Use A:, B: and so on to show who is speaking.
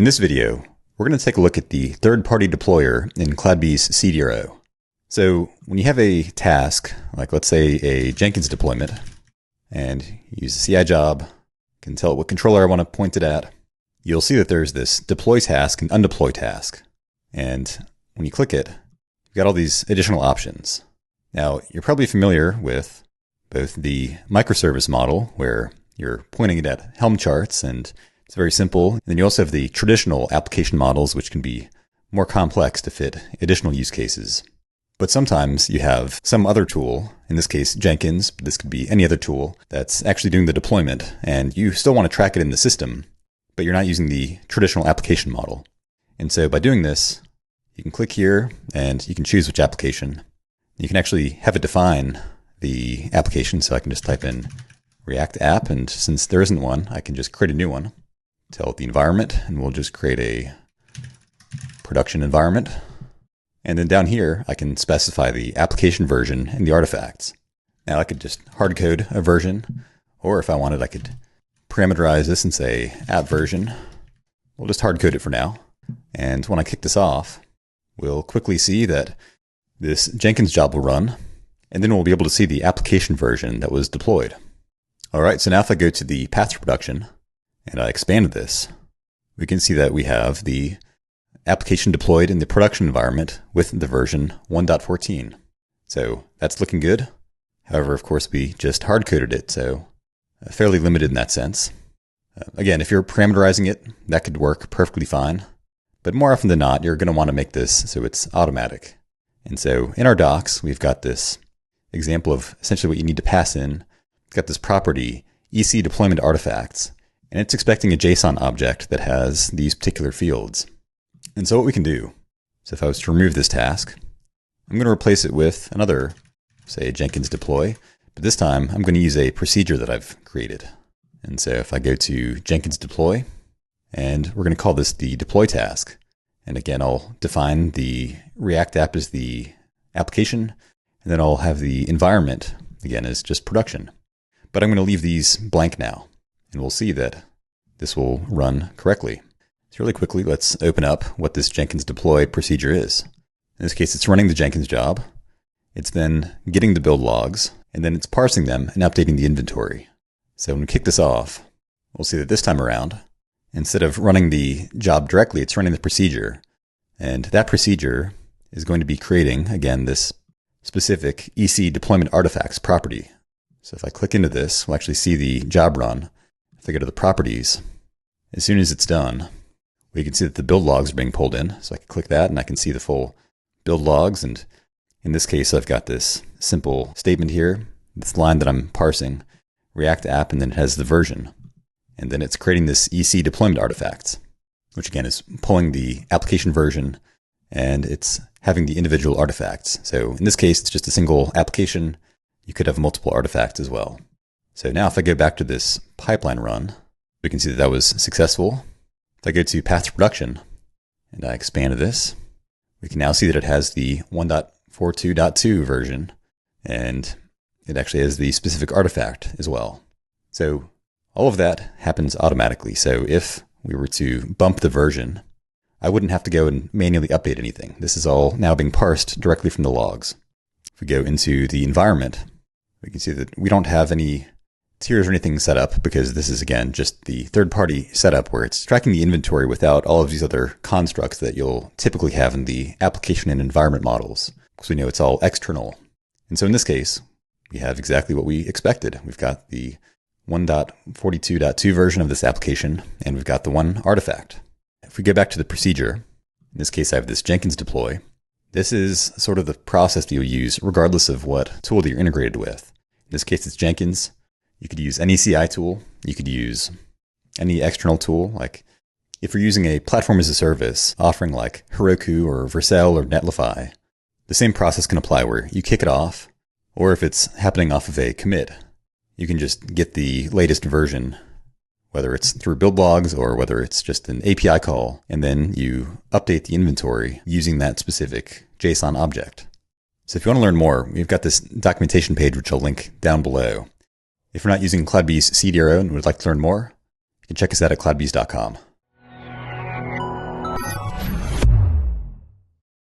A: In this video, we're going to take a look at the third-party deployer in CloudBees CD. So when you have a task, like let's say a Jenkins deployment, and you use a CI job, can tell it what controller I want to point it at, you'll see that there's this deploy task and undeploy task. And when you click it, you've got all these additional options. Now, you're probably familiar with both the microservice model, where you're pointing it at Helm charts, and it's very simple. And then you also have the traditional application models, which can be more complex to fit additional use cases. But sometimes you have some other tool, in this case Jenkins, but this could be any other tool, that's actually doing the deployment, and you still want to track it in the system, but you're not using the traditional application model. And so by doing this, you can click here and you can choose which application. You can actually have it define the application, so I can just type in React app, and since there isn't one, I can just create a new one. Tell it the environment, and we'll just create a production environment. And then down here, I can specify the application version and the artifacts. Now I could just hard code a version, or if I wanted, I could parameterize this and say app version. We'll just hard code it for now. And when I kick this off, we'll quickly see that this Jenkins job will run, and then we'll be able to see the application version that was deployed. All right, so now if I go to the path to production and I expanded this, we can see that we have the application deployed in the production environment with the version 1.14. So that's looking good. However, of course, we just hard-coded it, so fairly limited in that sense. Again, if you're parameterizing it, that could work perfectly fine. But more often than not, you're going to want to make this so it's automatic. And so in our docs, we've got this example of essentially what you need to pass in. It's got this property, EC deployment artifacts, and it's expecting a JSON object that has these particular fields. And so what we can do, so if I was to remove this task, I'm going to replace it with another, say, Jenkins deploy, but this time I'm going to use a procedure that I've created. And so if I go to Jenkins deploy, and we're going to call this the deploy task. And again, I'll define the React app as the application, and then I'll have the environment, again, as just production. But I'm going to leave these blank now, and we'll see that this will run correctly. So really quickly, let's open up what this Jenkins deploy procedure is. In this case, it's running the Jenkins job. It's then getting the build logs, and then it's parsing them and updating the inventory. So when we kick this off, we'll see that this time around, instead of running the job directly, it's running the procedure. And that procedure is going to be creating, again, this specific EC deployment artifacts property. So if I click into this, we'll actually see the job run. If I go to the properties, as soon as it's done, we can see that the build logs are being pulled in. So I can click that and I can see the full build logs. And in this case, I've got this simple statement here, this line that I'm parsing, React app, and then it has the version. And then it's creating this EC deployment artifacts, which again is pulling the application version, and it's having the individual artifacts. So in this case, it's just a single application. You could have multiple artifacts as well. So now if I go back to this pipeline run, we can see that that was successful. If I go to path to production and I expand this, we can now see that it has the 1.42.2 version, and it actually has the specific artifact as well. So all of that happens automatically. So if we were to bump the version, I wouldn't have to go and manually update anything. This is all now being parsed directly from the logs. If we go into the environment, we can see that we don't have any tiers or anything set up, because this is, again, just the third-party setup where it's tracking the inventory without all of these other constructs that you'll typically have in the application and environment models, because we know it's all external. And so in this case, we have exactly what we expected. We've got the 1.42.2 version of this application, and we've got the one artifact. If we go back to the procedure, in this case I have this Jenkins deploy. This is sort of the process that you'll use regardless of what tool that you're integrated with. In this case, it's Jenkins. You could use any CI tool. You could use any external tool. Like if you're using a platform as a service offering like Heroku or Vercel or Netlify, the same process can apply where you kick it off, or if it's happening off of a commit, you can just get the latest version, whether it's through build logs or whether it's just an API call, and then you update the inventory using that specific JSON object. So if you want to learn more, we've got this documentation page, which I'll link down below. If you're not using CloudBees CD and would like to learn more, you can check us out at cloudbees.com.